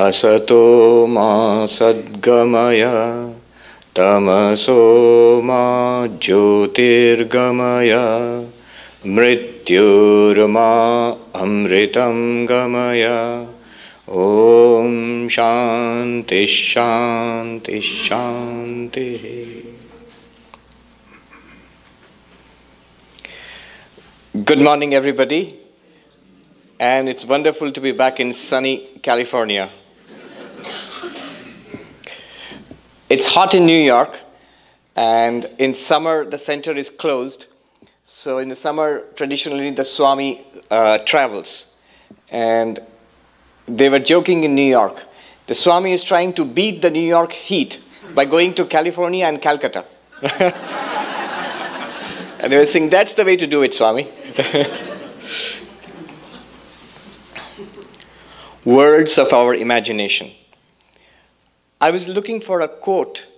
Asato ma sadgamaya tamaso ma jyotirgamaya mrityurma amritam gamaya. Om Shanti Shanti Shanti. Good morning, everybody. And it's wonderful to be back in sunny California. It's hot in New York, and in summer the center is closed. So in the summer, traditionally the Swami travels. And they were joking in New York. The Swami is trying to beat the New York heat by going to California and Calcutta. And they were saying, that's the way to do it, Swami. Words of our imagination. I was looking for a quote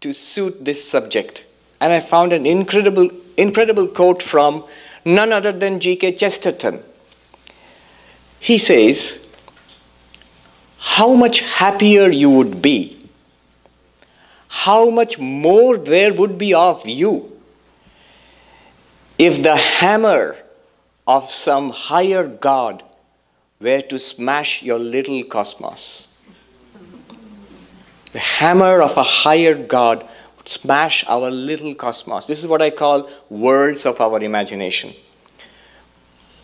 to suit this subject, and I found an incredible quote from none other than G.K. Chesterton. He says, how much happier you would be, how much more there would be of you if the hammer of some higher God were to smash your little cosmos. The hammer of a higher God would smash our little cosmos. This is what I call worlds of our imagination.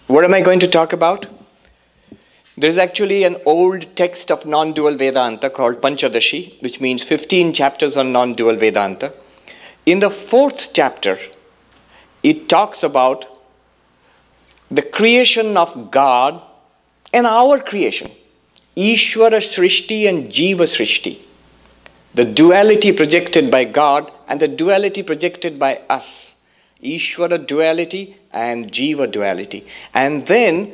What am I going to talk about? There is actually an old text of non-dual Vedanta called Panchadashi, which means 15 chapters on non-dual Vedanta. In the 4th chapter, it talks about the creation of God and our creation, Ishvara Srishti and Jiva Srishti, the duality projected by God and the duality projected by us, Ishvara duality and Jiva duality. And then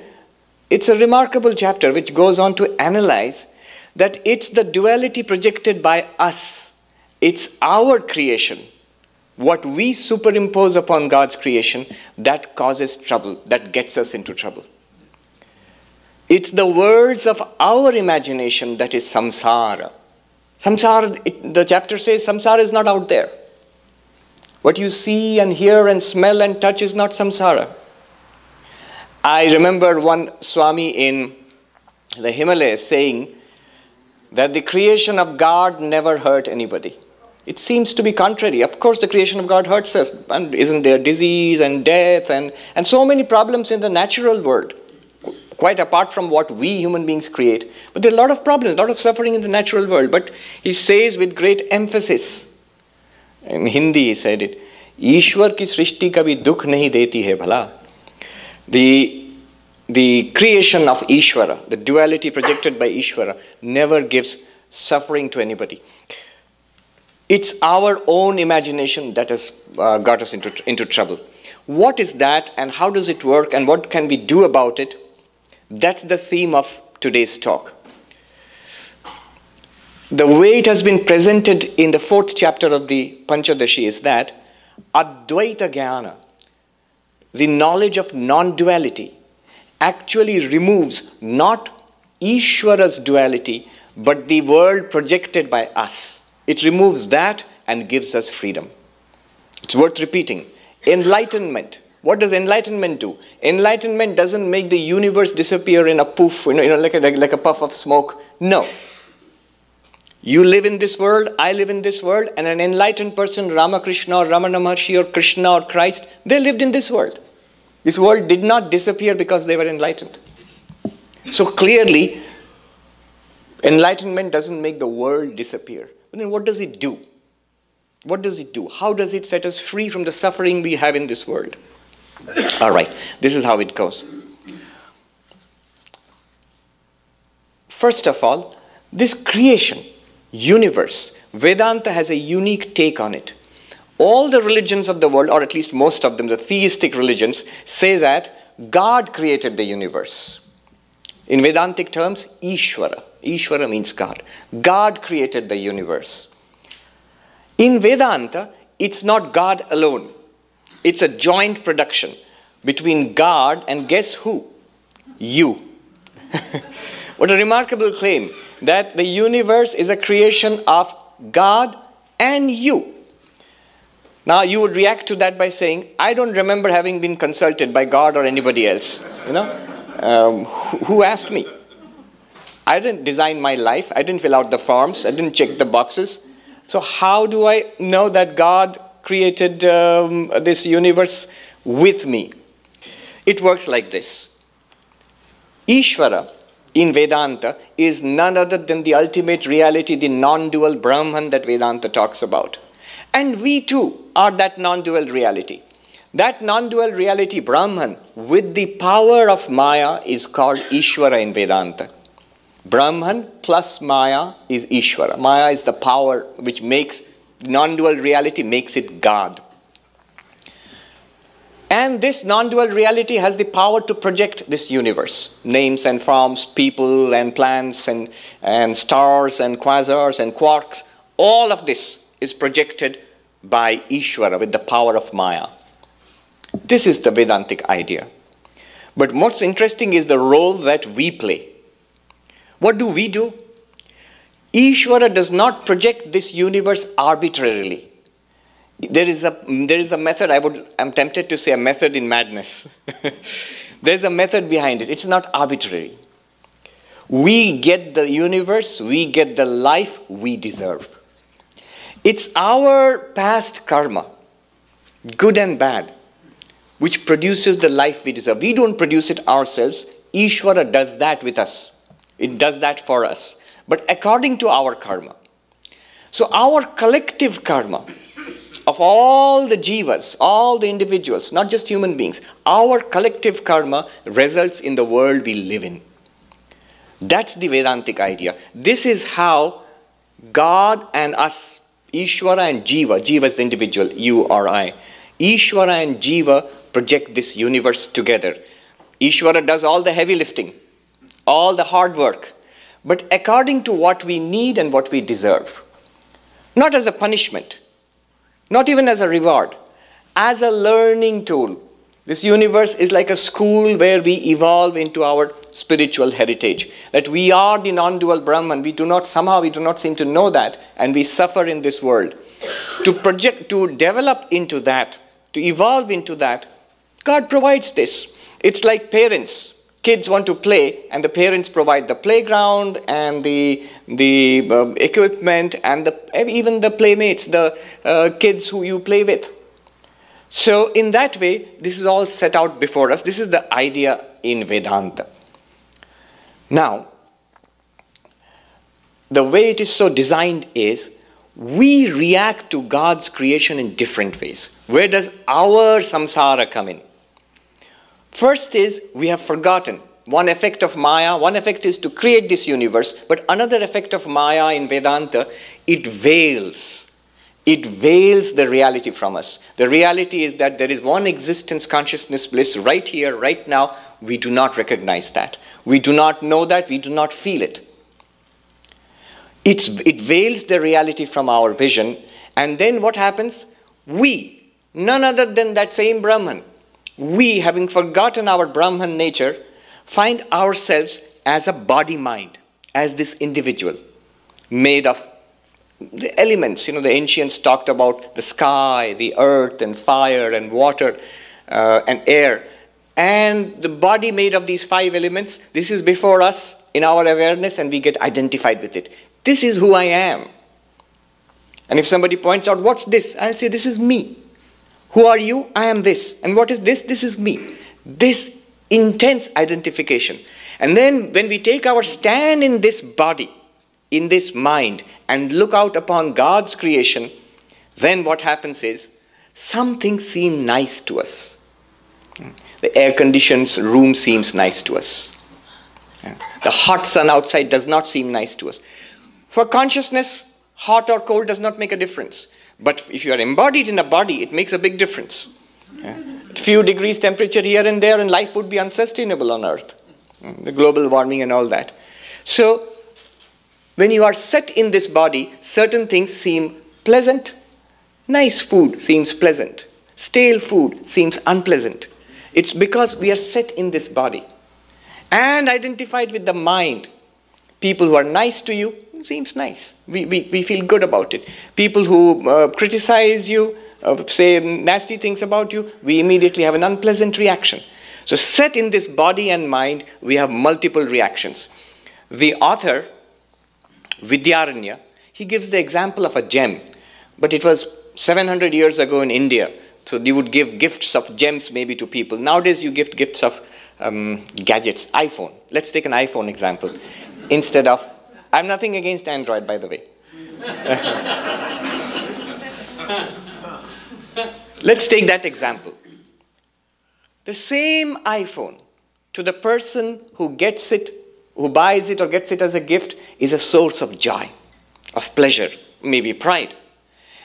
it's a remarkable chapter which goes on to analyze that it's the duality projected by us, it's our creation, what we superimpose upon God's creation, that causes trouble, that gets us into trouble. It's the worlds of our imagination that is samsara. Samsara, the chapter says, samsara is not out there. What you see and hear and smell and touch is not samsara. I remember one Swami in the Himalayas saying that the creation of God never hurt anybody. It seems to be contrary. Of course, the creation of God hurts us. And isn't there disease and death and so many problems in the natural world? Quite apart from what we human beings create. But there are a lot of problems, a lot of suffering in the natural world. But he says with great emphasis, in Hindi he said it, Ishwar ki srishti kabhi dukh nahi deti hai bhala. The creation of Ishvara, the duality projected by Ishvara, never gives suffering to anybody. It's our own imagination that has got us into trouble. What is that and how does it work and what can we do about it? That's the theme of today's talk. The way it has been presented in the 4th chapter of the Panchadashi is that Advaita Jnana, the knowledge of non-duality, actually removes not Ishvara's duality, but the world projected by us. It removes that and gives us freedom. It's worth repeating. Enlightenment. What does enlightenment do? Enlightenment doesn't make the universe disappear in a poof, like a puff of smoke. No. You live in this world, I live in this world, and an enlightened person, Ramakrishna or Ramana Maharshi or Krishna or Christ, they lived in this world. This world did not disappear because they were enlightened. So clearly, enlightenment doesn't make the world disappear. But then what does it do? What does it do? How does it set us free from the suffering we have in this world? All right, this is how it goes. First of all, this creation, universe, Vedanta has a unique take on it. All the religions of the world, or at least most of them, the theistic religions, say that God created the universe. In Vedantic terms, Ishvara. Ishvara means God. God created the universe. In Vedanta, it's not God alone. It's a joint production between God and guess who? You. What a remarkable claim. that the universe is a creation of God and you. Now you would react to that by saying, I don't remember having been consulted by God or anybody else. You know, who asked me? I didn't design my life. I didn't fill out the forms. I didn't check the boxes. So how do I know that God created this universe with me? It works like this. Ishvara in Vedanta is none other than the ultimate reality, the non-dual Brahman that Vedanta talks about. And we too are that non-dual reality. That non-dual reality Brahman with the power of Maya is called Ishvara in Vedanta. Brahman plus Maya is Ishvara. Maya is the power which makes non-dual reality, makes it God. And this non-dual reality has the power to project this universe. Names and forms, people and plants and stars and quasars and quarks. All of this is projected by Ishvara with the power of Maya. This is the Vedantic idea. But what's interesting is the role that we play. What do we do? Ishvara does not project this universe arbitrarily. There is a method, I'm tempted to say a method in madness. There's a method behind it. It's not arbitrary. We get the universe, we get the life we deserve. It's our past karma, good and bad, which produces the life we deserve. We don't produce it ourselves. Ishvara does that with us. It does that for us, but according to our karma. So our collective karma of all the jivas, all the individuals, not just human beings, our collective karma results in the world we live in. That's the Vedantic idea. This is how God and us, Ishvara and Jiva, Jiva is the individual, you or I. Ishvara and Jiva project this universe together. Ishvara does all the heavy lifting, all the hard work, but according to what we need and what we deserve. Not as a punishment, not even as a reward, as a learning tool. This universe is like a school where we evolve into our spiritual heritage. That we are the non-dual Brahman. We do not seem to know that, and we suffer in this world. To develop into that, to evolve into that, God provides this. It's like parents. Kids want to play, and the parents provide the playground and the equipment and even the playmates, the kids who you play with. So in that way, this is all set out before us. This is the idea in Vedanta. Now, the way it is so designed is, we react to God's creation in different ways. Where does our samsara come in? First is, we have forgotten. One effect of Maya, one effect is to create this universe, but another effect of Maya in Vedanta, it veils. It veils the reality from us. The reality is that there is one existence, consciousness, bliss right here, right now. We do not recognize that. We do not know that. We do not feel it. It veils the reality from our vision. And then what happens? We, none other than that same Brahman, we, having forgotten our Brahman nature, find ourselves as a body-mind, as this individual made of the elements. You know, the ancients talked about the sky, the earth, and fire, and water, and air. And the body made of these 5 elements, this is before us in our awareness, and we get identified with it. This is who I am. And if somebody points out, what's this? I'll say, this is me. Who are you? I am this. And what is this? This is me. This intense identification. And then when we take our stand in this body, in this mind, and look out upon God's creation, then what happens is, some things seem nice to us. The air-conditioned room seems nice to us. The hot sun outside does not seem nice to us. For consciousness, hot or cold does not make a difference. But if you are embodied in a body, it makes a big difference. A few degrees temperature here and there, and life would be unsustainable on Earth. The global warming and all that. So, when you are set in this body, certain things seem pleasant. Nice food seems pleasant. Stale food seems unpleasant. It's because we are set in this body and identified with the mind. People who are nice to you, seems nice. We feel good about it. People who criticize you, say nasty things about you, we immediately have an unpleasant reaction. So set in this body and mind, we have multiple reactions. The author, Vidyaranya, he gives the example of a gem, but it was 700 years ago in India. So you would give gifts of gems maybe to people. Nowadays you give gifts of gadgets, iPhone. Let's take an iPhone example. Instead of, I'm nothing against Android, by the way. Let's take that example. The same iPhone, to the person who gets it, who buys it or gets it as a gift, is a source of joy, of pleasure, maybe pride.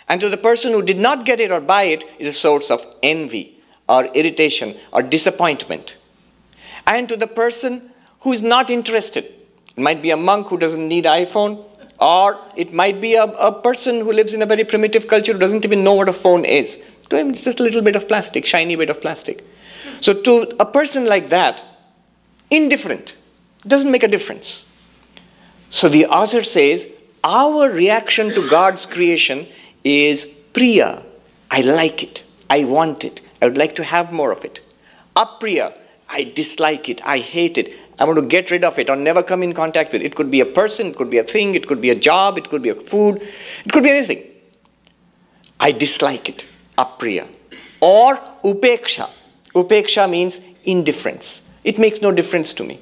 And to the person who did not get it or buy it, is a source of envy or irritation or disappointment. And to the person who is not interested, it might be a monk who doesn't need iPhone, or it might be a person who lives in a very primitive culture who doesn't even know what a phone is. To him, it's just a little bit of plastic, shiny bit of plastic. So to a person like that, indifferent, doesn't make a difference. So the author says, our reaction to God's creation is priya. I like it. I want it. I would like to have more of it. Apriya. I dislike it. I hate it. I want to get rid of it or never come in contact with it. It could be a person, it could be a thing, it could be a job, it could be a food, it could be anything. I dislike it. Apriya. Or upeksha. Upeksha means indifference. It makes no difference to me.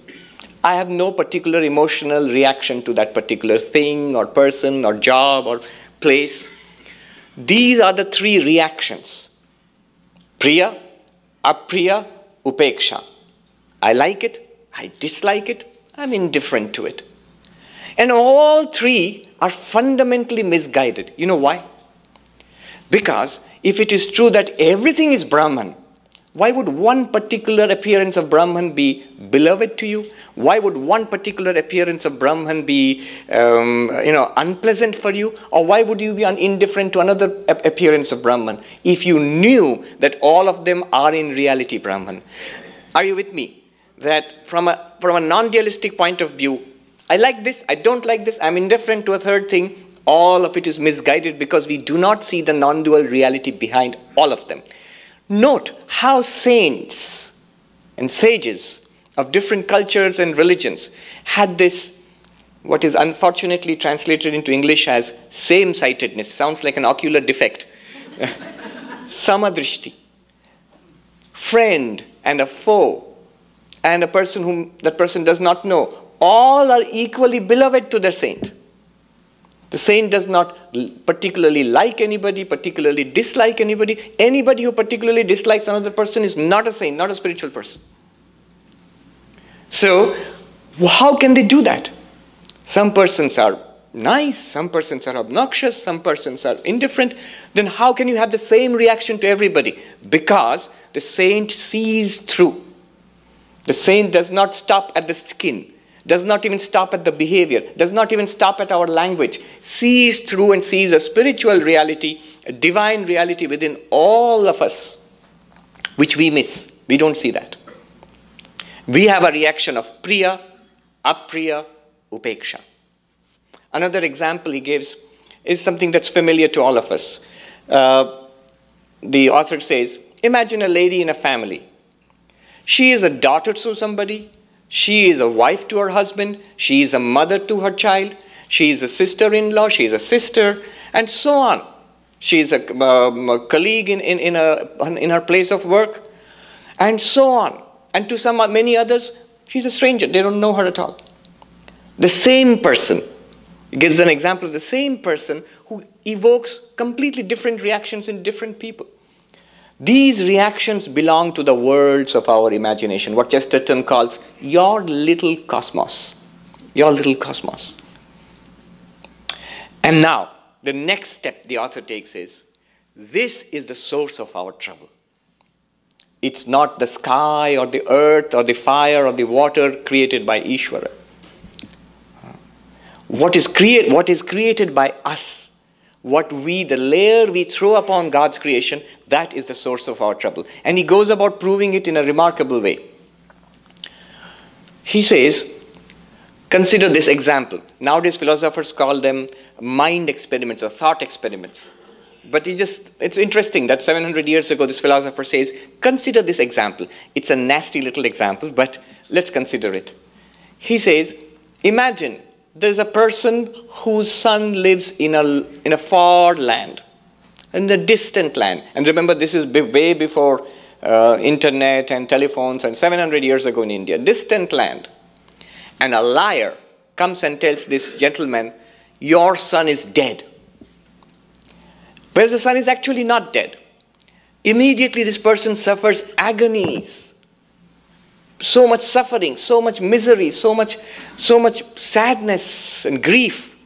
I have no particular emotional reaction to that particular thing or person or job or place. These are the three reactions. Priya, apriya, upeksha. I like it, I dislike it, I'm indifferent to it. And all three are fundamentally misguided. You know why? Because if it is true that everything is Brahman, why would one particular appearance of Brahman be beloved to you? Why would one particular appearance of Brahman be unpleasant for you? Or why would you be indifferent to another appearance of Brahman if you knew that all of them are in reality Brahman? Are you with me? That from a non-dualistic point of view, I like this, I don't like this, I'm indifferent to a third thing, all of it is misguided because we do not see the non-dual reality behind all of them. Note how saints and sages of different cultures and religions had this, what is unfortunately translated into English as same-sightedness. Sounds like an ocular defect. Samadrishti. Friend and a foe and a person whom that person does not know, all are equally beloved to the saint. The saint does not particularly like anybody, particularly dislike anybody. Anybody who particularly dislikes another person is not a saint, not a spiritual person. So, how can they do that? Some persons are nice, some persons are obnoxious, some persons are indifferent. Then how can you have the same reaction to everybody? Because the saint sees through. The saint does not stop at the skin, does not even stop at the behavior, does not even stop at our language, sees through and sees a spiritual reality, a divine reality within all of us, which we miss. We don't see that. We have a reaction of priya, apriya, upeksha. Another example he gives is something that's familiar to all of us. The author says, imagine a lady in a family. She is a daughter to somebody. She is a wife to her husband. She is a mother to her child. She is a sister-in-law. She is a sister, and so on. She is a colleague in her place of work, and so on. And to many others, she's a stranger. They don't know her at all. The same person. He gives an example of the same person who evokes completely different reactions in different people. These reactions belong to the worlds of our imagination, what Chesterton calls your little cosmos. Your little cosmos. And now, the next step the author takes is, this is the source of our trouble. It's not the sky or the earth or the fire or the water created by Ishvara. What is created by us, the layer we throw upon God's creation, that is the source of our trouble. And he goes about proving it in a remarkable way. He says, Consider this example. Nowadays, philosophers call them mind experiments or thought experiments. But it's interesting that 700 years ago, this philosopher says, consider this example. It's a nasty little example, but let's consider it. He says, imagine there's a person whose son lives in a far land, in a distant land. And remember, this is way before internet and telephones, and 700 years ago in India, distant land. And a liar comes and tells this gentleman, your son is dead. Whereas the son is actually not dead. Immediately this person suffers agonies. So much suffering, so much misery, so much sadness and grief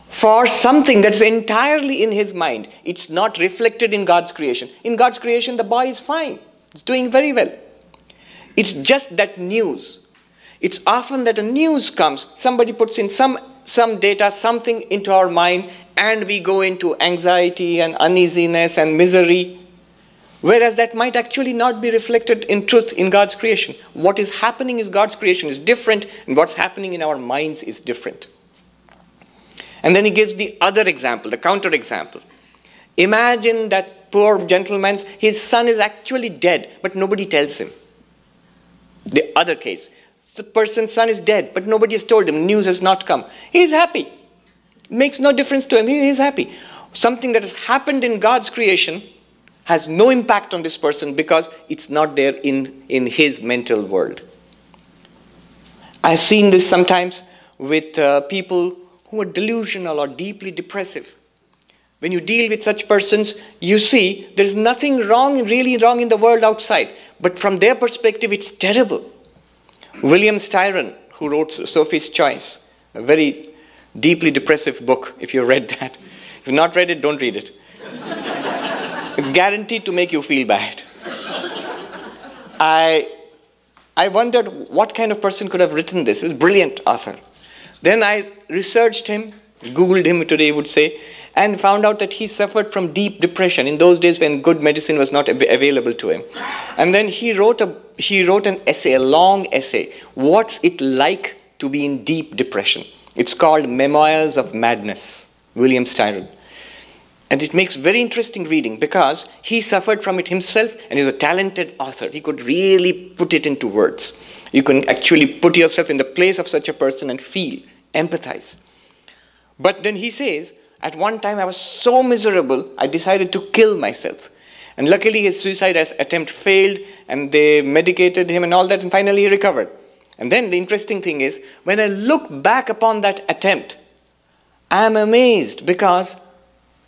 for something that's entirely in his mind. It's not reflected in God's creation. In God's creation, the boy is fine. It's doing very well. It's just that news. It's often that a news comes, somebody puts in some data, something into our mind, and we go into anxiety and uneasiness and misery. Whereas that might actually not be reflected in truth in God's creation. What is happening in God's creation is different, and what's happening in our minds is different. And then he gives the other example, the counter example. Imagine that poor gentleman, his son is actually dead, but nobody tells him. The other case, the person's son is dead, but nobody has told him, news has not come. He's happy. It makes no difference to him, he's happy. Something that has happened in God's creation has no impact on this person because it's not there in his mental world. I've seen this sometimes with people who are delusional or deeply depressive. When you deal with such persons, you see there's nothing wrong, really wrong in the world outside. But from their perspective, it's terrible. William Styron, who wrote Sophie's Choice, a very deeply depressive book, if you read that. If you've not read it, don't read it. It's guaranteed to make you feel bad. I wondered what kind of person could have written this. He was a brilliant author. Then I researched him, Googled him today, would say, and found out that he suffered from deep depression in those days when good medicine was not available to him. And then he wrote an essay, a long essay. What's it like to be in deep depression? It's called Memoirs of Madness, William Styron. And it makes very interesting reading because he suffered from it himself and he's a talented author. He could really put it into words. You can actually put yourself in the place of such a person and feel, empathize. But then he says, at one time I was so miserable, I decided to kill myself. And luckily his suicide attempt failed and they medicated him and all that, and finally he recovered. And then the interesting thing is, when I look back upon that attempt, I am amazed because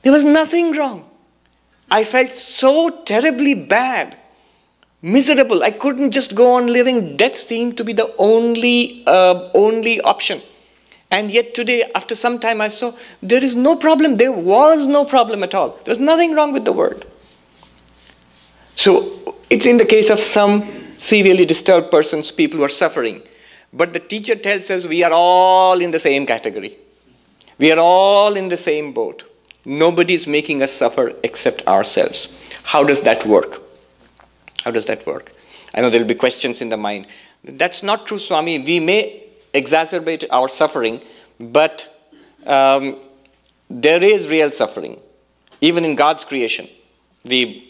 there was nothing wrong. I felt so terribly bad, miserable. I couldn't just go on living. Death seemed to be the only option. And yet today, after some time, I saw there is no problem. There was no problem at all. There was nothing wrong with the world. So it's in the case of some severely disturbed persons, people who are suffering. But the teacher tells us we are all in the same category. We are all in the same boat. Nobody is making us suffer except ourselves. How does that work? How does that work? I know there will be questions in the mind. That's not true, Swami. We may exacerbate our suffering, but there is real suffering. Even in God's creation, the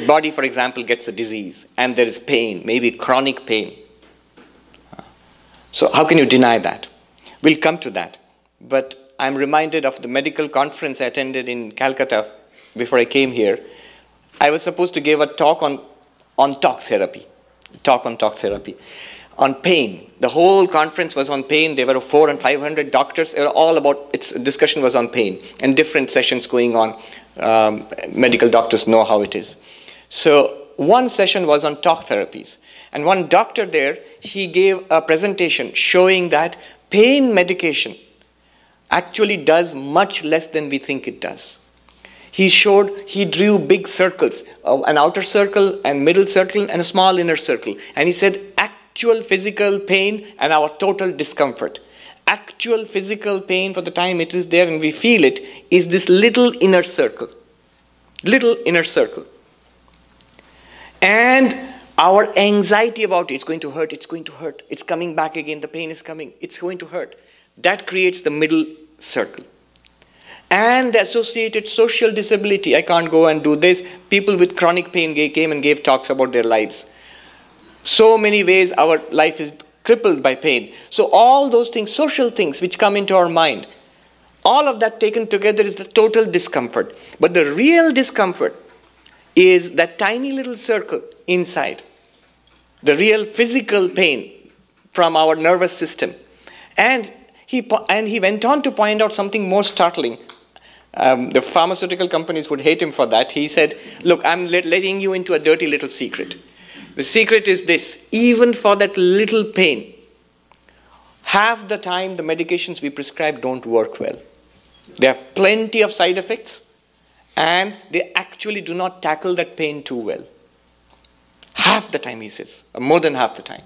body, for example, gets a disease and there is pain, maybe chronic pain. So how can you deny that? We'll come to that. But I'm reminded of the medical conference I attended in Calcutta before I came here. I was supposed to give a talk on talk therapy. On pain. The whole conference was on pain. There were 400 and 500 doctors. They were all about, its discussion was on pain and different sessions going on. Medical doctors know how it is. So one session was on talk therapies. And one doctor there, he gave a presentation showing that pain medication actually does much less than we think it does. He drew big circles, an outer circle and middle circle and a small inner circle. And he said actual physical pain and our total discomfort. Actual physical pain for the time it is there and we feel it is this little inner circle. Little inner circle. And Our anxiety about it's going to hurt, it's going to hurt, it's coming back again, the pain is coming, it's going to hurt. That creates the middle circle. And the associated social disability, I can't go and do this. People with chronic pain came and gave talks about their lives. So many ways our life is crippled by pain. So all those things, social things which come into our mind, all of that taken together is the total discomfort. But the real discomfort is that tiny little circle inside. The real physical pain from our nervous system. And he went on to point out something more startling. The pharmaceutical companies would hate him for that. He said, look, I'm letting you into a dirty little secret. The secret is this: even for that little pain, half the time the medications we prescribe don't work well. They have plenty of side effects, and they actually do not tackle that pain too well. Half the time, he says, or more than half the time.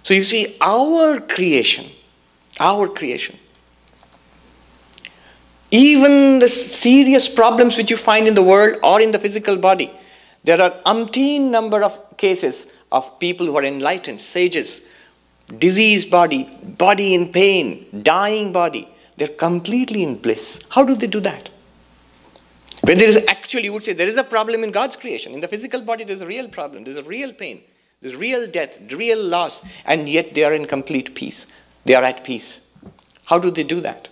So you see, our creation, even the serious problems which you find in the world or in the physical body, there are umpteen number of cases of people who are enlightened, sages, diseased body, body in pain, dying body. They're completely in bliss. How do they do that? When there is actually, you would say, there is a problem in God's creation. In the physical body, there's a real problem. There's a real pain. There's real death, real loss. And yet they are in complete peace. They are at peace. How do they do that?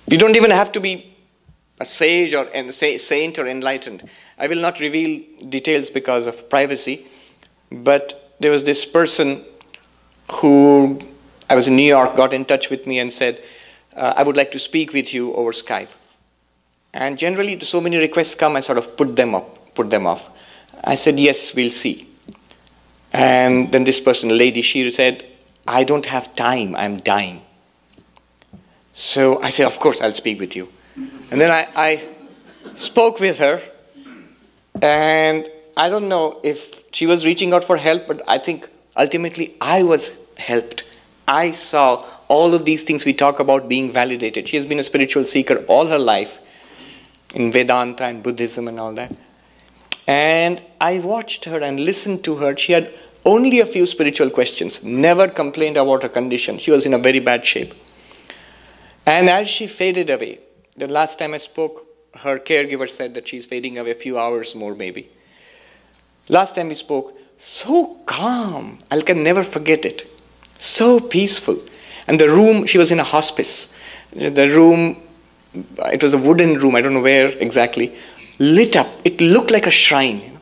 You don't even have to be a sage or a saint or enlightened. I will not reveal details because of privacy. But there was this person who, I was in New York, got in touch with me and said, I would like to speak with you over Skype. And generally, so many requests come, I sort of put them off. I said, yes, we'll see. And then this person, a lady, she said, I don't have time, I'm dying. So I said, of course, I'll speak with you. And then I spoke with her, and I don't know if she was reaching out for help, but I think ultimately I was helped. I saw all of these things we talk about being validated. She has been a spiritual seeker all her life in Vedanta and Buddhism and all that. And I watched her and listened to her. She had only a few spiritual questions, never complained about her condition. She was in a very bad shape. And as she faded away, the last time I spoke, her caregiver said that she's fading away a few hours more maybe. Last time we spoke, so calm, I can never forget it. So peaceful. And the room, she was in a hospice. The room, it was a wooden room, I don't know where exactly, lit up. It looked like a shrine,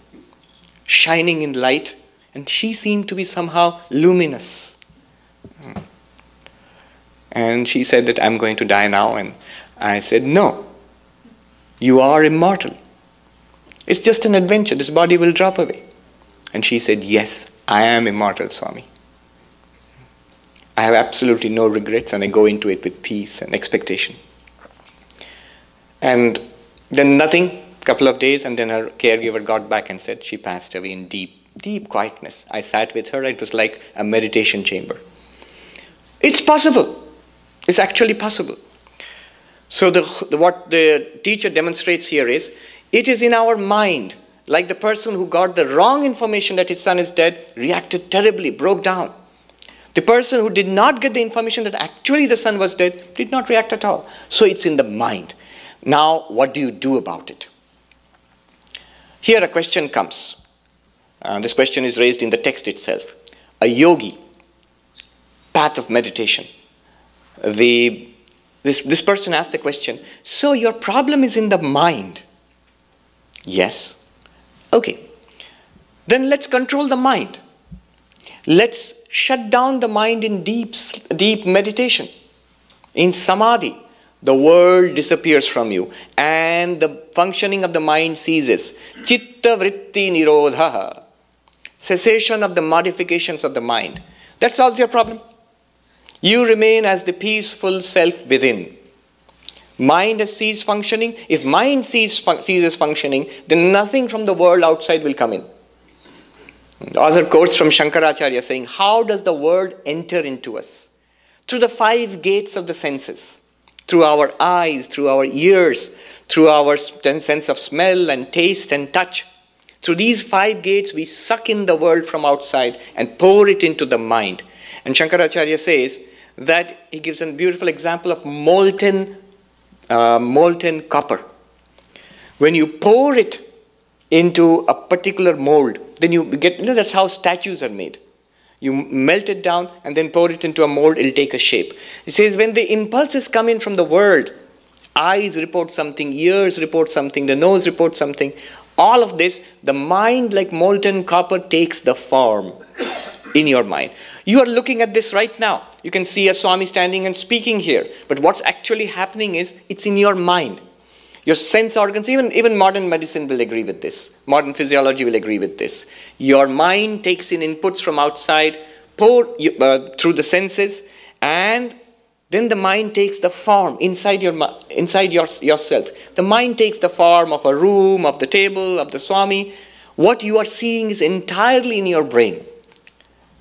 shining in light. And she seemed to be somehow luminous. And she said that I'm going to die now. And I said, no, you are immortal. It's just an adventure. This body will drop away. And she said, yes, I am immortal, Swami. I have absolutely no regrets, and I go into it with peace and expectation. And then nothing, a couple of days, and then her caregiver got back and said she passed away in deep quietness. I sat with her. It was like a meditation chamber. It's possible. It's actually possible. So what the teacher demonstrates here is, it is in our mind, like the person who got the wrong information that his son is dead, reacted terribly, broke down. The person who did not get the information that actually the son was dead did not react at all. So it's in the mind. Now, what do you do about it? Here a question comes. This question is raised in the text itself. A yogi, path of meditation. This person asked the question, so your problem is in the mind? Yes. Okay. Then let's control the mind. Let's shut down the mind in deep meditation. In samadhi, the world disappears from you and the functioning of the mind ceases. Chitta vritti nirodha. Cessation of the modifications of the mind. That solves your problem. You remain as the peaceful self within. Mind has ceased functioning. If mind ceases functioning, then nothing from the world outside will come in. The author quotes from Shankaracharya saying, how does the world enter into us? Through the 5 gates of the senses. Through our eyes, through our ears, through our sense of smell and taste and touch. Through these 5 gates, we suck in the world from outside and pour it into the mind. And Shankaracharya says that he gives a beautiful example of molten copper. When you pour it into a particular mold, then you get, that's how statues are made. You melt it down and then pour it into a mold, it'll take a shape. He says when the impulses come in from the world, eyes report something, ears report something, the nose reports something. All of this, the mind like molten copper takes the form in your mind. You are looking at this right now. You can see a Swami standing and speaking here. But what's actually happening is, it's in your mind. Your sense organs, even modern medicine will agree with this. Modern physiology will agree with this. Your mind takes in inputs from outside, through the senses, and then the mind takes the form inside yourself. The mind takes the form of a room, of the table, of the Swami. What you are seeing is entirely in your brain.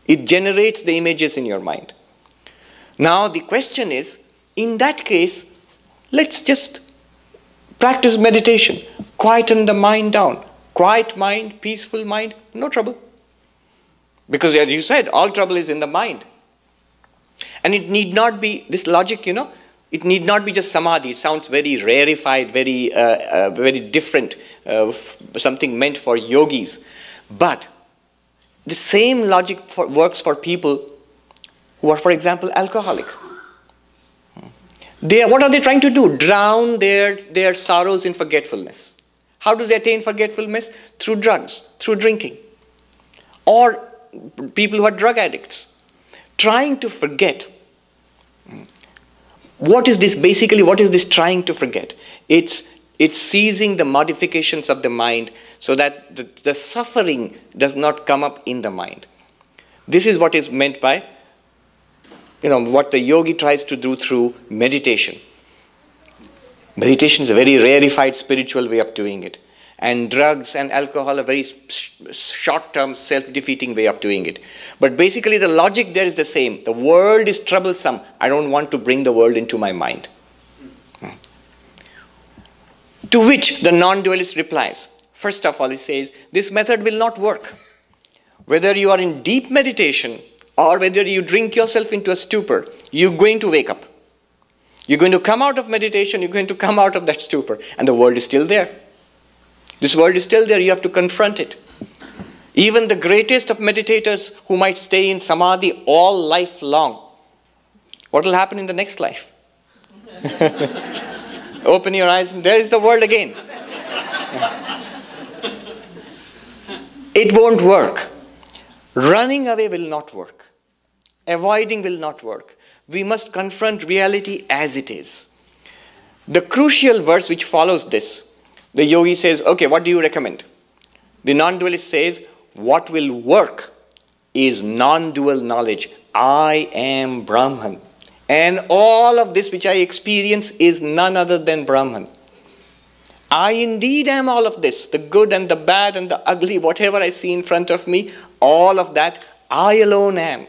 It generates the images in your mind. Now the question is, in that case, let's just practice meditation. Quieten the mind down. Quiet mind, peaceful mind, no trouble. Because as you said, all trouble is in the mind. And it need not be, this logic, it need not be just samadhi. It sounds very rarefied, very different, something meant for yogis. But the same logic works for people who are, for example, alcoholic. What are they trying to do? Drown their sorrows in forgetfulness. How do they attain forgetfulness? Through drugs, through drinking. Or people who are drug addicts. Trying to forget. What is this basically? What is this trying to forget? It's seizing the modifications of the mind so that the suffering does not come up in the mind. This is what is meant by, what the yogi tries to do through meditation. Meditation is a very rarefied spiritual way of doing it. And drugs and alcohol are a very short-term, self-defeating way of doing it. But basically the logic there is the same. The world is troublesome. I don't want to bring the world into my mind. To which the non-dualist replies. First of all, he says, this method will not work. Whether you are in deep meditation or whether you drink yourself into a stupor, you're going to wake up. You're going to come out of meditation, you're going to come out of that stupor, and the world is still there. This world is still there, you have to confront it. Even the greatest of meditators who might stay in samadhi all life long, what will happen in the next life? Open your eyes and there is the world again. It won't work. Running away will not work. Avoiding will not work. We must confront reality as it is. The crucial verse which follows this, the yogi says, okay, what do you recommend? The non-dualist says, what will work is non-dual knowledge. I am Brahman. And all of this which I experience is none other than Brahman. I indeed am all of this, the good and the bad and the ugly, whatever I see in front of me, all of that, I alone am.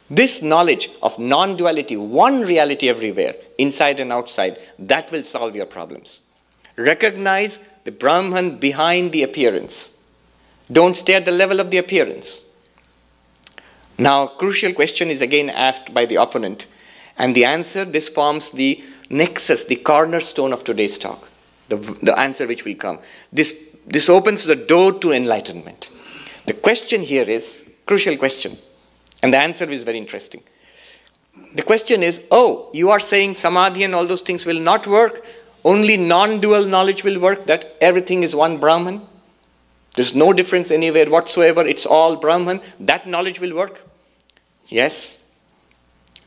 This knowledge of non-duality, one reality everywhere, inside and outside, that will solve your problems. Recognize the Brahman behind the appearance. Don't stay at the level of the appearance. Now, a crucial question is again asked by the opponent. And the answer, this forms the nexus, the cornerstone of today's talk. The answer which will come. This opens the door to enlightenment. The question here is, crucial question. And the answer is very interesting. The question is, oh, you are saying samadhi and all those things will not work. Only non-dual knowledge will work, that everything is one Brahman. There's no difference anywhere whatsoever. It's all Brahman. That knowledge will work. Yes.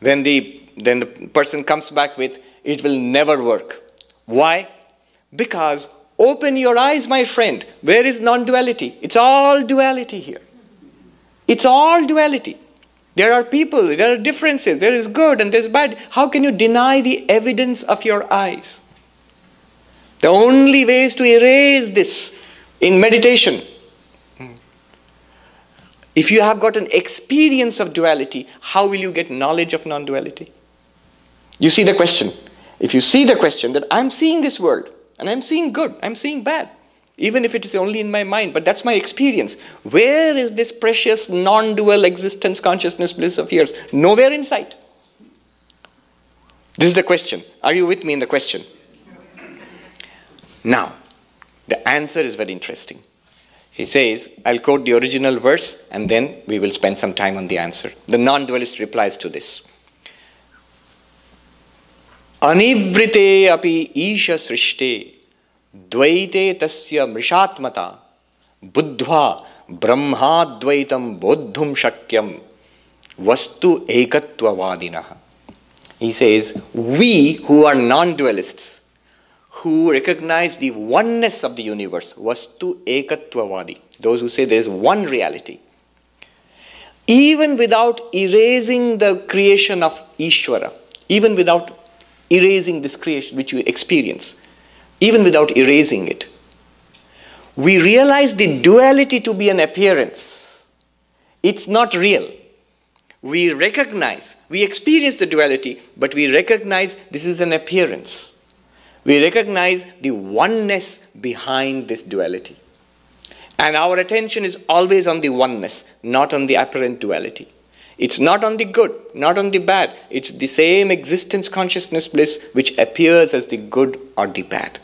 Then the person comes back with, it will never work. Why? Because open your eyes, my friend. Where is non-duality? It's all duality here. It's all duality. There are people, there are differences, there is good and there's bad. How can you deny the evidence of your eyes? The only way is to erase this in meditation. If you have got an experience of duality, how will you get knowledge of non-duality? You see the question. If you see the question that I'm seeing this world, and I'm seeing good, I'm seeing bad. even if it is only in my mind, but that's my experience. Where is this precious non-dual existence, consciousness, bliss of yours? Nowhere in sight. This is the question. Are you with me in the question? Now, the answer is very interesting. He says, I'll quote the original verse and then we will spend some time on the answer. The non-dualist replies to this. Anivrite api isha srishte dvaite tasya mrishatmata buddhva brahmadvaitam bodhum shakyam vastu ekatva vadinaha. He says, we who are non-dualists, who recognize the oneness of the universe, vastu ekatvavadi, those who say there is one reality, even without erasing the creation of Ishvara, even without erasing this creation which you experience, even without erasing it, we realize the duality to be an appearance. It's not real. We recognize, we experience the duality, but we recognize this is an appearance. We recognize the oneness behind this duality. And our attention is always on the oneness, not on the apparent duality. It's not on the good, not on the bad. It's the same existence, consciousness, bliss, which appears as the good or the bad.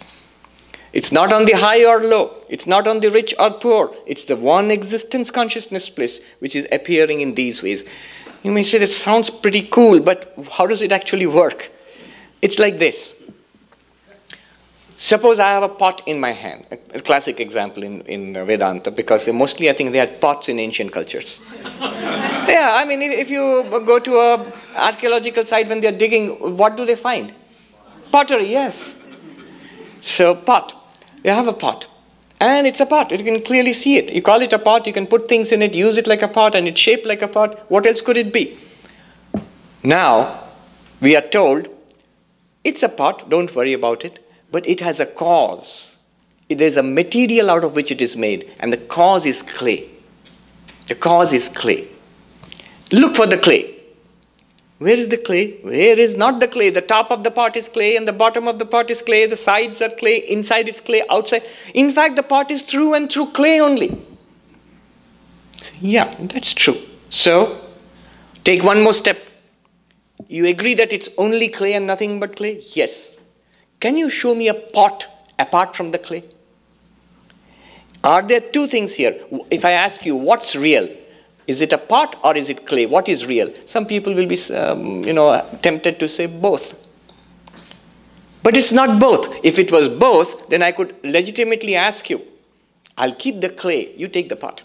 It's not on the high or low. It's not on the rich or poor. It's the one existence, consciousness, bliss, which is appearing in these ways. You may say that sounds pretty cool, but how does it actually work? It's like this. Suppose I have a pot in my hand, a classic example in Vedanta, because mostly I think they had pots in ancient cultures. Yeah, I mean, if you go to an archaeological site when they're digging, what do they find? Pottery, yes. So pot, you have a pot. And it's a pot, you can clearly see it. You call it a pot, you can put things in it, use it like a pot, and it's shaped like a pot. What else could it be? Now, we are told, it's a pot, don't worry about it, but it has a cause. There's a material out of which it is made, and the cause is clay. The cause is clay. Look for the clay. Where is the clay? Where is not the clay? The top of the pot is clay and the bottom of the pot is clay. The sides are clay. Inside it's clay. Outside. In fact, the pot is through and through clay only. Yeah, that's true. So, take one more step. You agree that it's only clay and nothing but clay? Yes. Can you show me a pot apart from the clay? Are there two things here? If I ask you, what's real? Is it a pot or is it clay? What is real? Some people will be, tempted to say both. But it's not both. If it was both, then I could legitimately ask you, I'll keep the clay, you take the pot.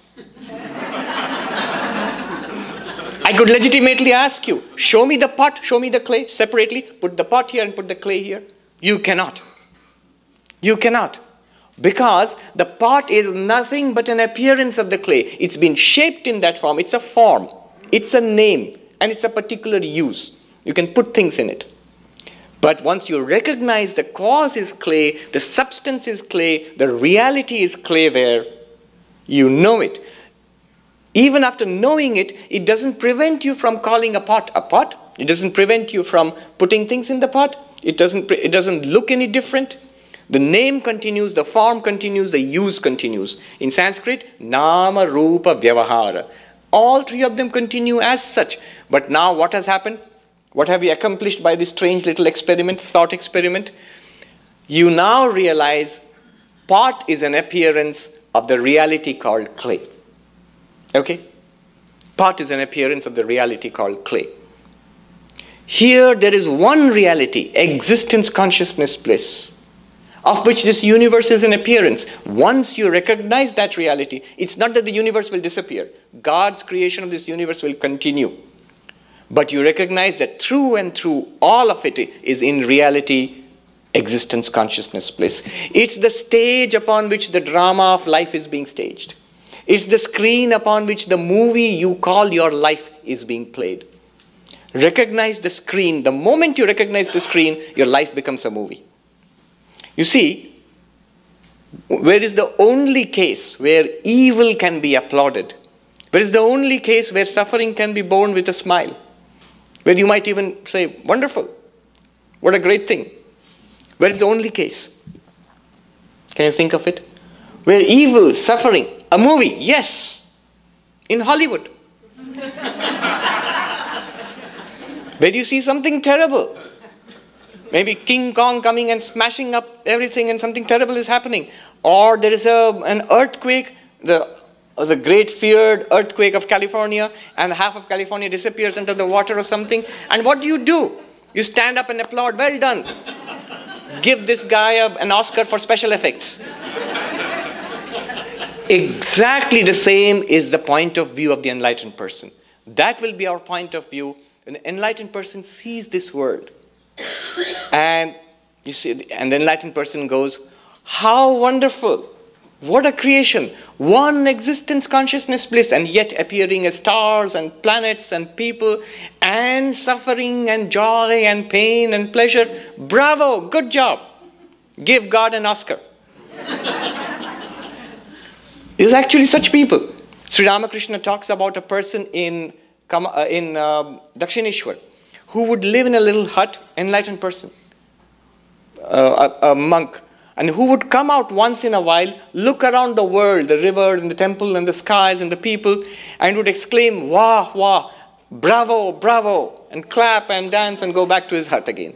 I could legitimately ask you, show me the pot, show me the clay separately, put the pot here and put the clay here. You cannot. You cannot. Because the pot is nothing but an appearance of the clay. It's been shaped in that form. It's a form. It's a name. And it's a particular use. You can put things in it. But once you recognize the cause is clay, the substance is clay, the reality is clay there, you know it. Even after knowing it, it doesn't prevent you from calling a pot a pot. It doesn't prevent you from putting things in the pot. It doesn't look any different. The name continues, the form continues, the use continues. In Sanskrit, nama, rupa, vyavahara. All three of them continue as such. But now what has happened? What have we accomplished by this strange little experiment, thought experiment? You now realize pot is an appearance of the reality called clay. Okay? Pot is an appearance of the reality called clay. Here there is one reality, existence, consciousness, bliss, of which this universe is an appearance. Once you recognize that reality, it's not that the universe will disappear. God's creation of this universe will continue. But you recognize that through and through, all of it is in reality, existence, consciousness, bliss. It's the stage upon which the drama of life is being staged. It's the screen upon which the movie you call your life is being played. Recognize the screen. The moment you recognize the screen, your life becomes a movie. You see, where is the only case where evil can be applauded? Where is the only case where suffering can be borne with a smile? Where you might even say, wonderful, what a great thing. Where is the only case? Can you think of it? where evil, suffering, a movie, yes, in Hollywood. Where you see something terrible. Maybe King Kong coming and smashing up everything and something terrible is happening. Or there is an earthquake, the great feared earthquake of California, and half of California disappears under the water or something. And what do? You stand up and applaud, well done. Give this guy an Oscar for special effects. Exactly the same is the point of view of the enlightened person. That will be our point of view. An enlightened person sees this world. And you see, and the enlightened person goes, how wonderful. What a creation. One existence, consciousness, bliss, and yet appearing as stars and planets and people and suffering and joy and pain and pleasure. Bravo, good job. Give God an Oscar. There's actually such people. Sri Ramakrishna talks about a person in Dakshineshwar who would live in a little hut, enlightened person, a monk, and who would come out once in a while, look around the world, the river and the temple and the skies and the people, and would exclaim, wah, wah, bravo, bravo, and clap and dance and go back to his hut again.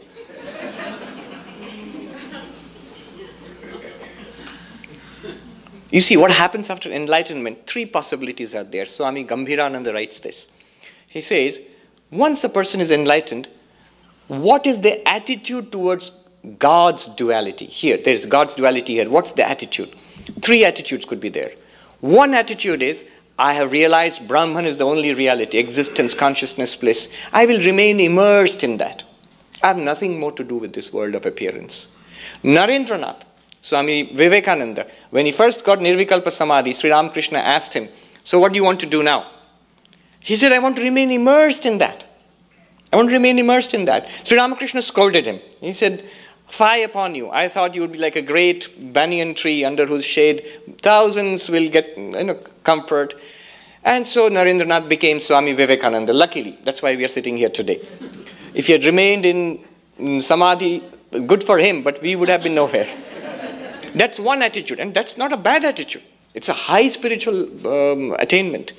You see, what happens after enlightenment, three possibilities are there. Swami Gambhirananda writes this. He says, once a person is enlightened, what is the attitude towards God's duality? Here, there's God's duality here. What's the attitude? Three attitudes could be there. One attitude is, I have realized Brahman is the only reality, existence, consciousness, bliss. I will remain immersed in that. I have nothing more to do with this world of appearance. Narendranath, Swami Vivekananda, when he first got Nirvikalpa Samadhi, Sri Ramakrishna asked him, so what do you want to do now? He said, I want to remain immersed in that. I want to remain immersed in that. Sri Ramakrishna scolded him. He said, fie upon you. I thought you would be like a great banyan tree under whose shade thousands will get comfort. And so Narendranath became Swami Vivekananda. Luckily, that's why we are sitting here today. If he had remained in Samadhi, good for him, but we would have been nowhere. That's one attitude, and that's not a bad attitude. It's a high spiritual attainment.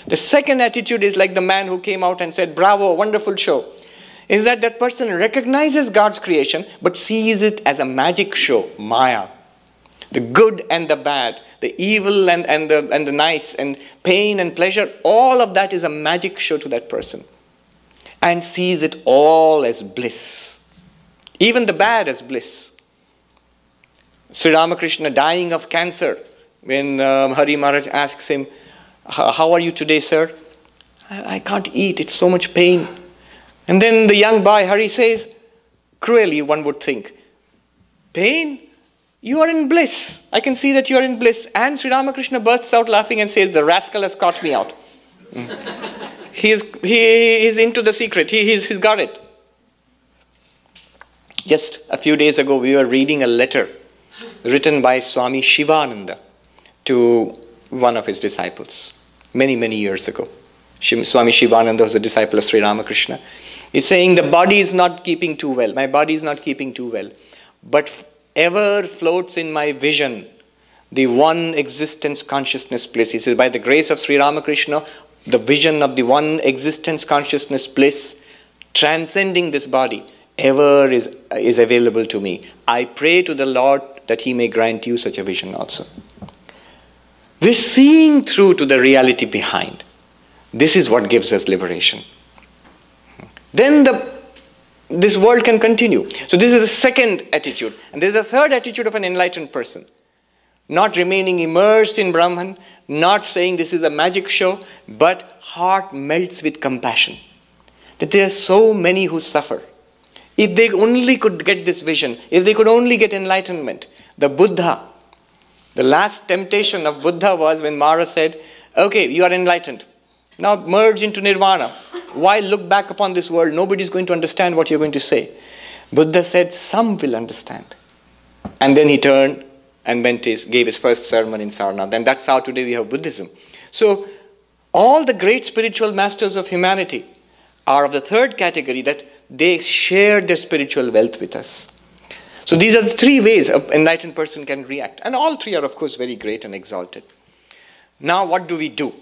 The second attitude is like the man who came out and said, bravo, wonderful show. Is that person recognizes God's creation, but sees it as a magic show, Maya. The good and the bad, the evil and the nice, and pain and pleasure, all of that is a magic show to that person. And sees it all as bliss. Even the bad as bliss. Sri Ramakrishna dying of cancer, when Hari Maharaj asks him, how are you today, sir? I can't eat, it's so much pain. And then the young boy, Hari, says, cruelly one would think, pain? You are in bliss. I can see that you are in bliss. And Sri Ramakrishna bursts out laughing and says, the rascal has caught me out. He is into the secret. He's got it. Just a few days ago, we were reading a letter written by Swami Shivananda to one of his disciples, many, many years ago. Swami Shivananda was a disciple of Sri Ramakrishna. He's saying, the body is not keeping too well. My body is not keeping too well. But ever floats in my vision the one existence consciousness bliss. He says, by the grace of Sri Ramakrishna, the vision of the one existence consciousness bliss transcending this body ever is available to me. I pray to the Lord that he may grant you such a vision also. This seeing through to the reality behind, this is what gives us liberation. Then this world can continue. So this is the second attitude. And there is a third attitude of an enlightened person. Not remaining immersed in Brahman, not saying this is a magic show, but heart melts with compassion. That there are so many who suffer. If they only could get this vision, if they could only get enlightenment, the Buddha, the last temptation of Buddha was when Mara said, okay, you are enlightened. Now merge into nirvana. Why look back upon this world? Nobody is going to understand what you're going to say. Buddha said, some will understand. And then he turned and gave his first sermon in Sarnath. And that's how today we have Buddhism. So all the great spiritual masters of humanity are of the third category, that they shared their spiritual wealth with us. So these are the three ways an enlightened person can react. And all three are, of course, very great and exalted. Now, what do we do?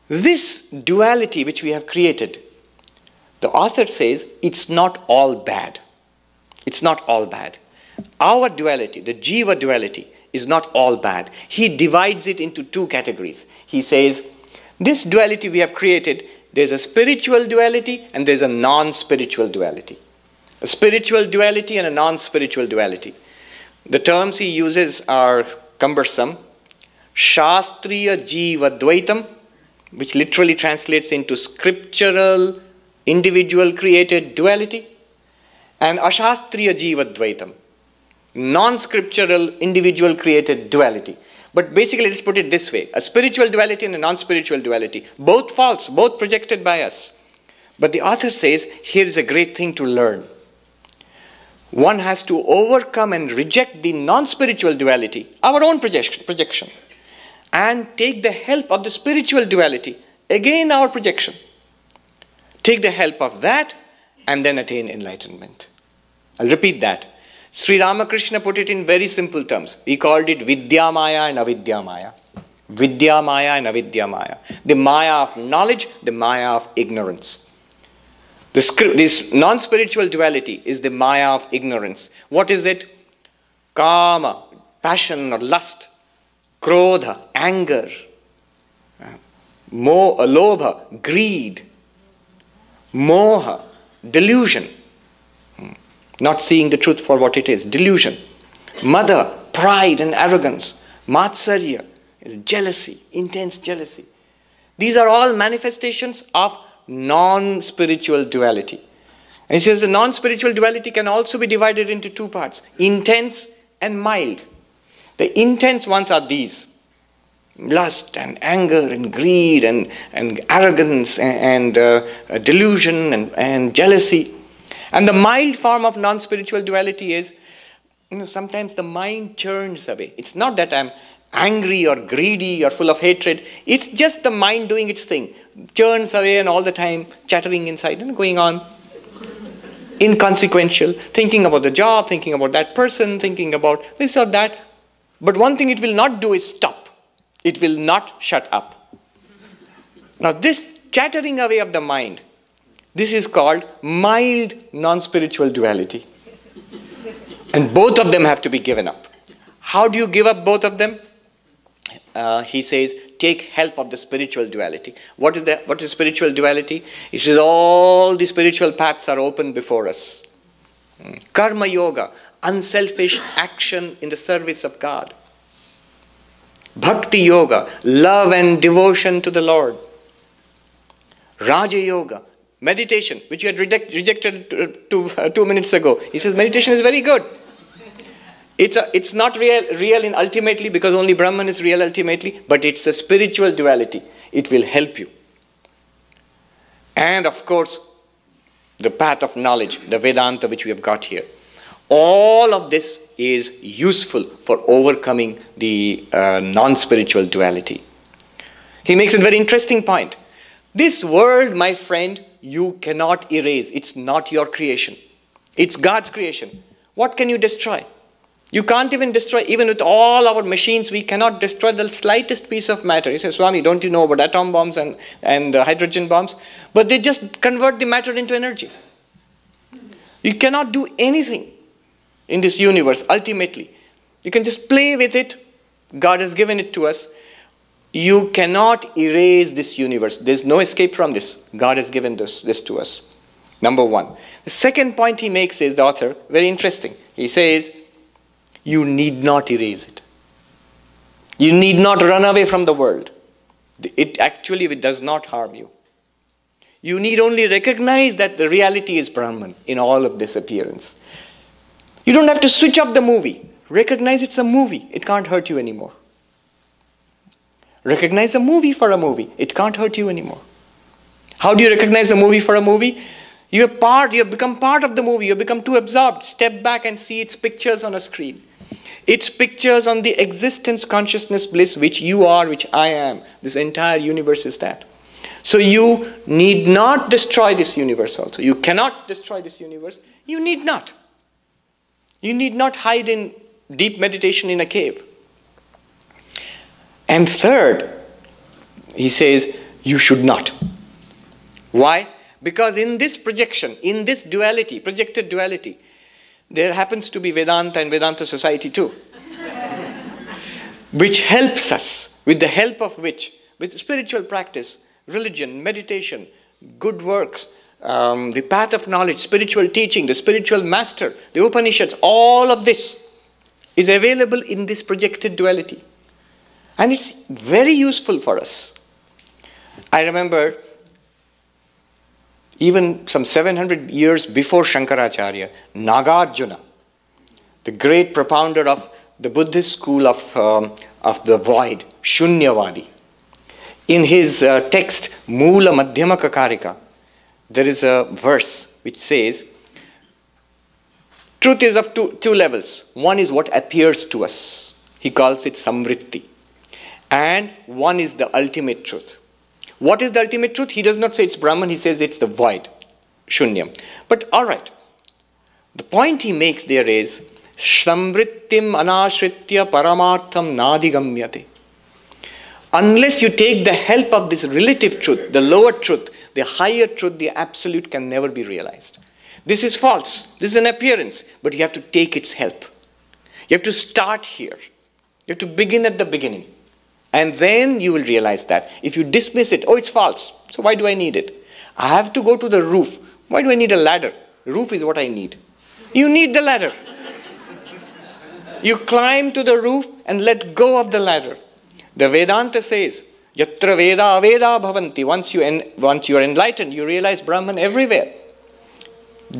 This duality which we have created, the author says it's not all bad. It's not all bad. Our duality, the Jiva duality, is not all bad. He divides it into two categories. He says, this duality we have created, there's a spiritual duality and there's a non-spiritual duality. A spiritual duality and a non-spiritual duality. The terms he uses are cumbersome. Shastriya Jiva Dvaitam, which literally translates into scriptural, individual created duality, and Ashastriya Jiva Dvaitam, non-scriptural, individual created duality. But basically, let's put it this way. A spiritual duality and a non-spiritual duality. Both false, both projected by us. But the author says, here is a great thing to learn. One has to overcome and reject the non-spiritual duality, our own projection, and take the help of the spiritual duality, again our projection. Take the help of that and then attain enlightenment. I'll repeat that. Sri Ramakrishna put it in very simple terms. He called it Vidya Maya and Avidya Maya. Vidya Maya and Avidya Maya. The Maya of knowledge, the Maya of ignorance. This non-spiritual duality is the Maya of ignorance. What is it? Kama, passion or lust. Krodha, anger. Lobha, greed. Moha, delusion. Not seeing the truth for what it is. Delusion. Mada, pride and arrogance. Matsarya is jealousy, intense jealousy. These are all manifestations of non-spiritual duality. And he says the non-spiritual duality can also be divided into two parts. Intense and mild. The intense ones are these. Lust and anger and greed and arrogance and delusion and jealousy. And the mild form of non-spiritual duality is, sometimes the mind churns away. It's not that I'm angry or greedy or full of hatred. It's just the mind doing its thing. Churns away and all the time chattering inside and going on. Inconsequential. Thinking about the job, thinking about that person, thinking about this or that. But one thing it will not do is stop. It will not shut up. Now this chattering away of the mind, this is called mild non-spiritual duality. And both of them have to be given up. How do you give up both of them? He says, take help of the spiritual duality. What is spiritual duality? He says all the spiritual paths are open before us. Karma yoga, unselfish action in the service of God. Bhakti yoga, love and devotion to the Lord. Raja yoga, meditation, which you had rejected 2 minutes ago. He says meditation is very good. It's not real in ultimately, because only Brahman is real ultimately, but it's a spiritual duality. It will help you. And of course, the path of knowledge, the Vedanta which we have got here. All of this is useful for overcoming the non-spiritual duality. He makes a very interesting point. This world, my friend, you cannot erase. It's not your creation. It's God's creation. What can you destroy? You can't even destroy, even with all our machines, we cannot destroy the slightest piece of matter. He says, Swami, don't you know about atom bombs and hydrogen bombs? But they just convert the matter into energy. You cannot do anything in this universe, ultimately. You can just play with it. God has given it to us. You cannot erase this universe. There's no escape from this. God has given this to us. Number one. The second point he makes is, the author, very interesting. He says, you need not erase it. You need not run away from the world. It does not harm you. You need only recognize that the reality is Brahman in all of this appearance. You don't have to switch off the movie. Recognize it's a movie. It can't hurt you anymore. Recognize a movie for a movie. It can't hurt you anymore. How do you recognize a movie for a movie? You have become part of the movie. You have become too absorbed. Step back and see its pictures on a screen. Its pictures on the existence, consciousness, bliss, which you are, which I am. This entire universe is that. So you need not destroy this universe also. You cannot destroy this universe. You need not. You need not hide in deep meditation in a cave. And third, he says, you should not. Why? Because in this projection, in this duality, projected duality, there happens to be Vedanta and Vedanta society too, which helps us, with the help of which, with spiritual practice, religion, meditation, good works, the path of knowledge, spiritual teaching, the spiritual master, the Upanishads, all of this is available in this projected duality. And it's very useful for us. I remember even some 700 years before Shankaracharya, Nagarjuna, the great propounder of the Buddhist school of the void, Shunyavadi, in his text, Moola Madhyama Kakarika, there is a verse which says, truth is of two levels. One is what appears to us. He calls it samvritti. And one is the ultimate truth. What is the ultimate truth? He does not say it's Brahman, he says it's the void, Shunyam. But all right, the point he makes there is, samvrittim anashritya paramartham nadigamyate. Unless you take the help of this relative truth, the lower truth, the higher truth, the absolute can never be realized. This is false. This is an appearance, but you have to take its help. You have to start here. You have to begin at the beginning. And then you will realize that. If you dismiss it, oh, it's false, so why do I need it? I have to go to the roof. Why do I need a ladder? Roof is what I need. You need the ladder. You climb to the roof and let go of the ladder. The Vedanta says, Yatra Veda Aveda Bhavanti. Once you are enlightened, you realize Brahman everywhere.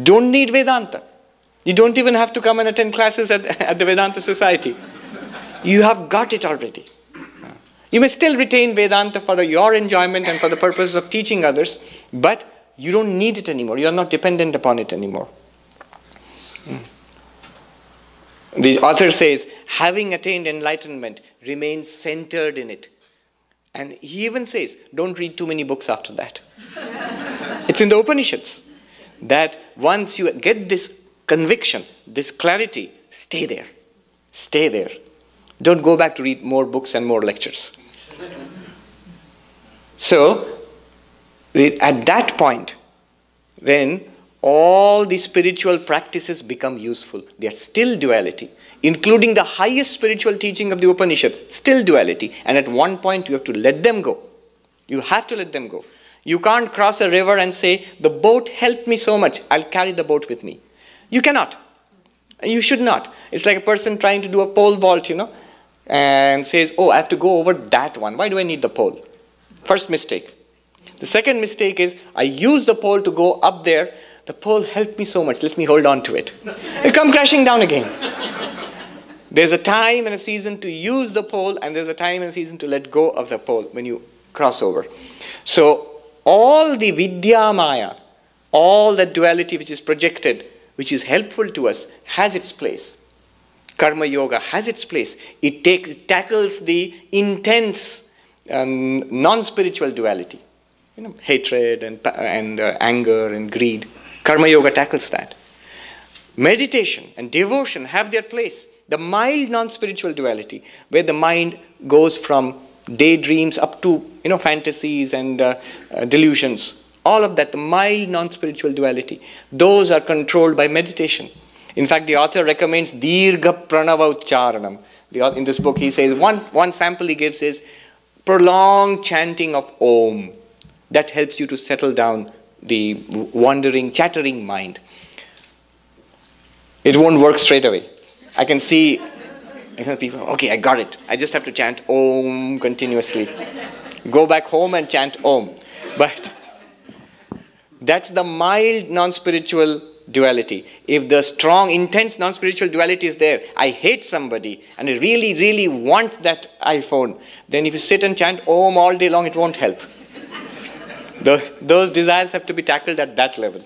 Don't need Vedanta. You don't even have to come and attend classes at the Vedanta Society. You have got it already. You may still retain Vedanta for your enjoyment and for the purpose of teaching others, but you don't need it anymore. You are not dependent upon it anymore. The author says, having attained enlightenment, remain centered in it. And he even says, don't read too many books after that. It's in the Upanishads that once you get this conviction, this clarity, stay there. Stay there. Don't go back to read more books and more lectures. So, at that point, then all the spiritual practices become useful. They are still duality, including the highest spiritual teaching of the Upanishads, still duality. And at one point, you have to let them go. You have to let them go. You can't cross a river and say, the boat helped me so much, I'll carry the boat with me. You cannot. You should not. It's like a person trying to do a pole vault, and says, oh, I have to go over that one. Why do I need the pole? First mistake. The second mistake is, I use the pole to go up there. The pole helped me so much. Let me hold on to it. It come crashing down again. There's a time and a season to use the pole, and there's a time and a season to let go of the pole when you cross over. So all the Vidya Maya, all that duality which is projected, which is helpful to us, has its place. Karma Yoga has its place. It tackles the intense non-spiritual duality. Hatred and anger and greed. Karma Yoga tackles that. Meditation and devotion have their place. The mild non-spiritual duality, where the mind goes from daydreams up to fantasies and delusions. All of that, the mild non-spiritual duality, those are controlled by meditation. In fact, the author recommends Dirgha Pranava Uccharanam. In this book, he says one sample he gives is prolonged chanting of Om. That helps you to settle down the wandering, chattering mind. It won't work straight away. I can see people, okay, I got it. I just have to chant Om continuously. Go back home and chant Om. But that's the mild non-spiritual duality. If the strong, intense non-spiritual duality is there, I hate somebody and I really, really want that iPhone, then if you sit and chant Om all day long, it won't help. Those desires have to be tackled at that level.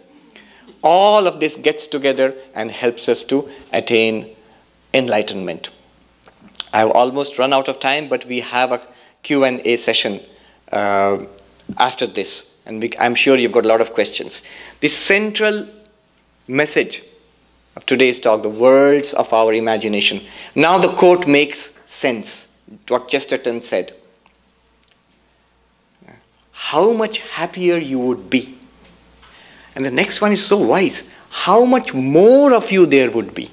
All of this gets together and helps us to attain enlightenment. I've almost run out of time, but we have a Q&A session after this. And I'm sure you've got a lot of questions. The central message of today's talk, the worlds of our imagination. Now the quote makes sense, what Chesterton said. How much happier you would be. And the next one is so wise. How much more of you there would be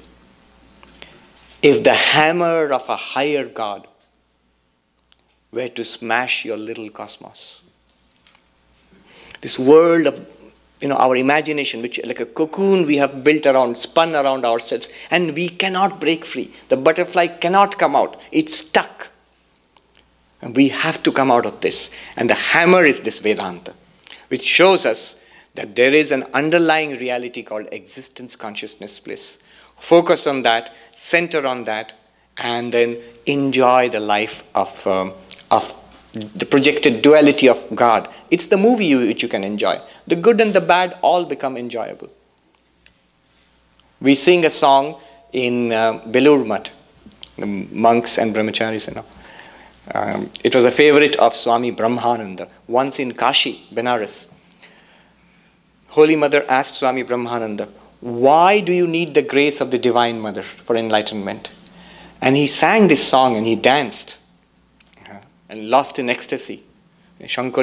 if the hammer of a higher God were to smash your little cosmos. This world of our imagination, which like a cocoon we have built around, spun around ourselves, and we cannot break free. The butterfly cannot come out. It's stuck. And we have to come out of this. And the hammer is this Vedanta, which shows us that there is an underlying reality called existence, consciousness, bliss. Focus on that, center on that, and then enjoy the life of the projected duality of God. It's the movie which you can enjoy. The good and the bad all become enjoyable. We sing a song in Belur Math, the monks and brahmacharis, it was a favorite of Swami Brahmananda. Once in Kashi, Benares, Holy Mother asked Swami Brahmananda, why do you need the grace of the Divine Mother for enlightenment? And he sang this song and he danced and lost in ecstasy. What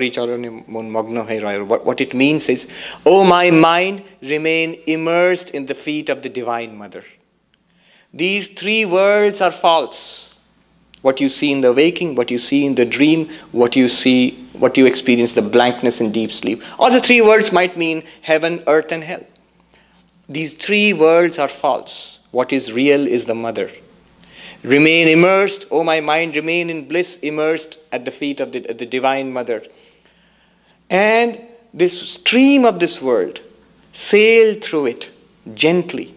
it means is, oh my mind, remain immersed in the feet of the Divine Mother. These three worlds are false. What you see in the waking, what you see in the dream, what you experience, the blankness in deep sleep. All the three worlds might mean heaven, earth, and hell. These three worlds are false. What is real is the Mother. Remain immersed, oh my mind, remain in bliss, immersed at the feet of the Divine Mother. And this stream of this world, sail through it gently.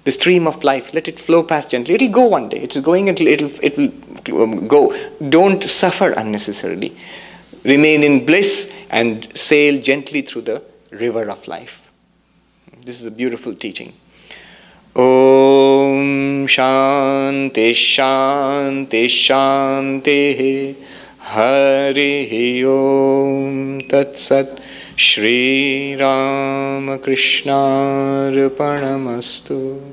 The stream of life, let it flow past gently. It'll go one day. It's going until it will go. Don't suffer unnecessarily. Remain in bliss and sail gently through the river of life. This is a beautiful teaching. Om Shanti Shanti Shanti Hari Om Tat Sat Shri Ramakrishna Arpanamastu.